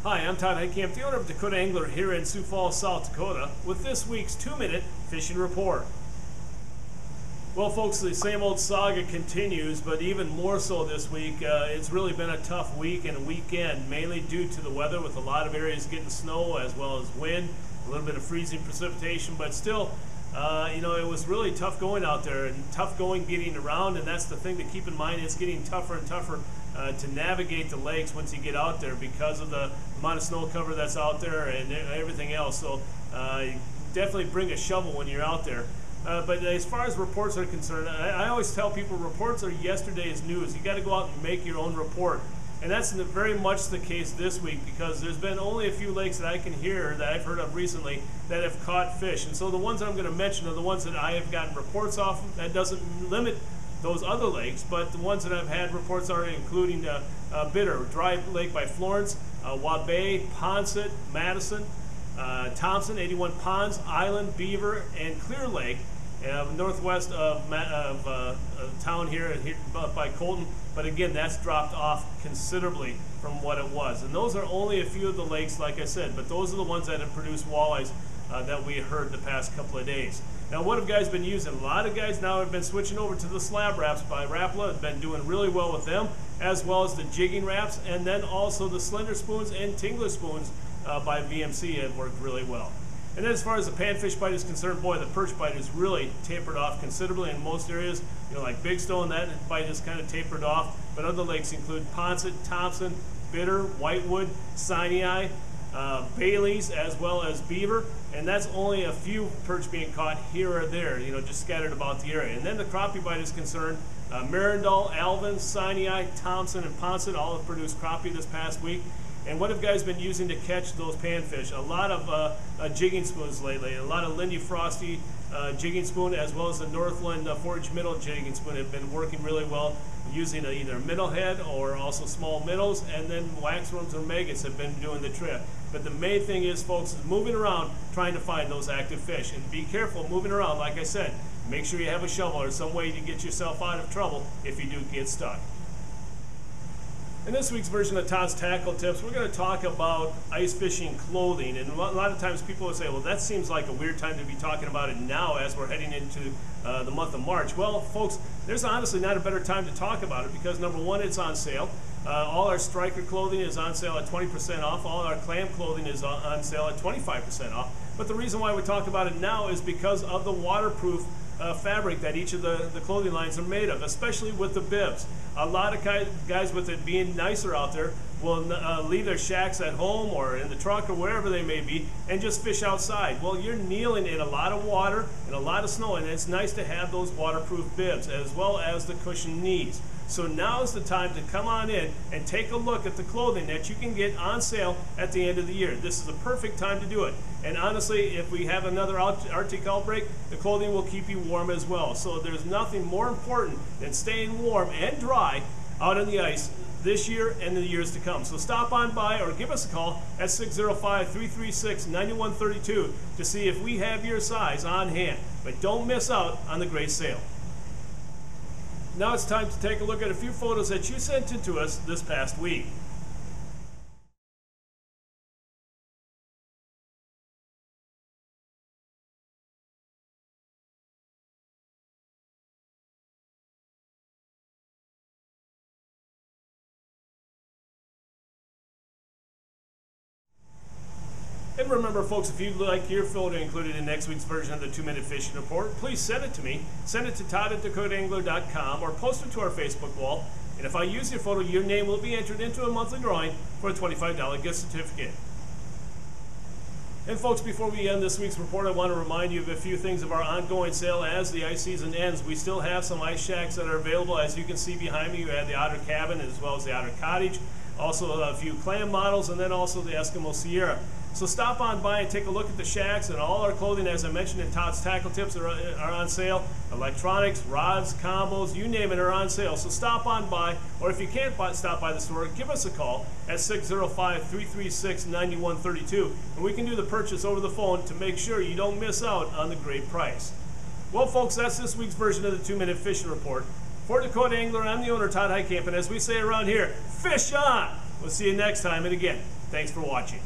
Hi, I'm Todd Heitkamp, the owner of Dakota Angler here in Sioux Falls, South Dakota, with this week's 2-minute fishing report. Well, folks, the same old saga continues, but even more so this week. It's really been a tough week and weekend, mainly due to the weather, with a lot of areas getting snow as well as wind, a little bit of freezing precipitation, but still, it was really tough going out there and tough going getting around, and that's the thing to keep in mind. It's getting tougher and tougher to navigate the lakes once you get out there because of the amount of snow cover that's out there and everything else. So definitely bring a shovel when you're out there. But as far as reports are concerned, I always tell people reports are yesterday's news. You got to go out and make your own report. And that's very much the case this week, because there's been only a few lakes that I can hear that I've heard of recently that have caught fish. And so the ones that I'm going to mention are the ones that I have gotten reports off. That doesn't limit those other lakes, but the ones that I've had reports are including Bitter, Dry Lake by Florence, Wabae, Ponset, Madison, Thompson, 81 Ponds, Island, Beaver, and Clear Lake, northwest of town here by Colton. But again, that's dropped off considerably from what it was. And those are only a few of the lakes, like I said, but those are the ones that have produced walleyes that we heard the past couple of days. Now, what have guys been using? A lot of guys now have been switching over to the slab wraps by Rapala. Have been doing really well with them, as well as the jigging wraps, and then also the slender spoons and tingler spoons by VMC have worked really well. And then as far as the panfish bite is concerned, boy, the perch bite has really tapered off considerably in most areas. Like Big Stone, that bite has kind of tapered off. But other lakes include Ponset, Thompson, Bitter, Whitewood, Sinai, Bailey's, as well as Beaver. And that's only a few perch being caught here or there, just scattered about the area. And then the crappie bite is concerned, Marindal, Alvin, Sinai, Thompson, and Ponset all have produced crappie this past week. And what have guys been using to catch those panfish? A lot of jigging spoons lately. A lot of Lindy Frosty jigging spoon, as well as the Northland Forage Minnow jigging spoon have been working really well, using either minnow head or also small minnows, and then waxworms or maggots have been doing the trick. But the main thing is, folks, is moving around trying to find those active fish. And be careful moving around, like I said. Make sure you have a shovel or some way to get yourself out of trouble if you do get stuck. In this week's version of Todd's Tackle Tips, we're going to talk about ice fishing clothing. And a lot of times people will say, well, that seems like a weird time to be talking about it now as we're heading into the month of March. Well, folks, there's honestly not a better time to talk about it because, number one, it's on sale. All our striker clothing is on sale at 20% off. All our clam clothing is on sale at 25% off. But the reason why we talk about it now is because of the waterproof fabric that each of the clothing lines are made of, especially with the bibs. A lot of guys, with it being nicer out there, will leave their shacks at home or in the truck or wherever they may be and just fish outside. Well, you're kneeling in a lot of water and a lot of snow, and it's nice to have those waterproof bibs as well as the cushioned knees. So now is the time to come on in and take a look at the clothing that you can get on sale at the end of the year. This is the perfect time to do it. And honestly, if we have another Arctic outbreak, the clothing will keep you warm as well. So there's nothing more important than staying warm and dry out on the ice this year and the years to come. So stop on by or give us a call at 605-336-9132 to see if we have your size on hand. But don't miss out on the great sale. Now it's time to take a look at a few photos that you sent in to us this past week. And remember, folks, if you'd like your photo included in next week's version of the 2-Minute Fishing Report, please send it to me. Send it to todd@dakotaangler.com or post it to our Facebook wall. And if I use your photo, your name will be entered into a monthly drawing for a $25 gift certificate. And folks, before we end this week's report, I want to remind you of a few things of our ongoing sale as the ice season ends. We still have some ice shacks that are available. As you can see behind me, you have the Otter Cabin as well as the Otter Cottage. Also a few clam models, and then also the Eskimo Sierra. So stop on by and take a look at the shacks, and all our clothing, as I mentioned in Todd's Tackle Tips, are on sale. Electronics, rods, combos, you name it, are on sale. So stop on by, or if you can't stop by the store, give us a call at 605-336-9132, and we can do the purchase over the phone to make sure you don't miss out on the great price. Well, folks, that's this week's version of the 2-Minute Fishing Report. For Dakota Angler, I'm the owner, Todd Heitkamp, and as we say around here, fish on! We'll see you next time, and again, Thanks for watching.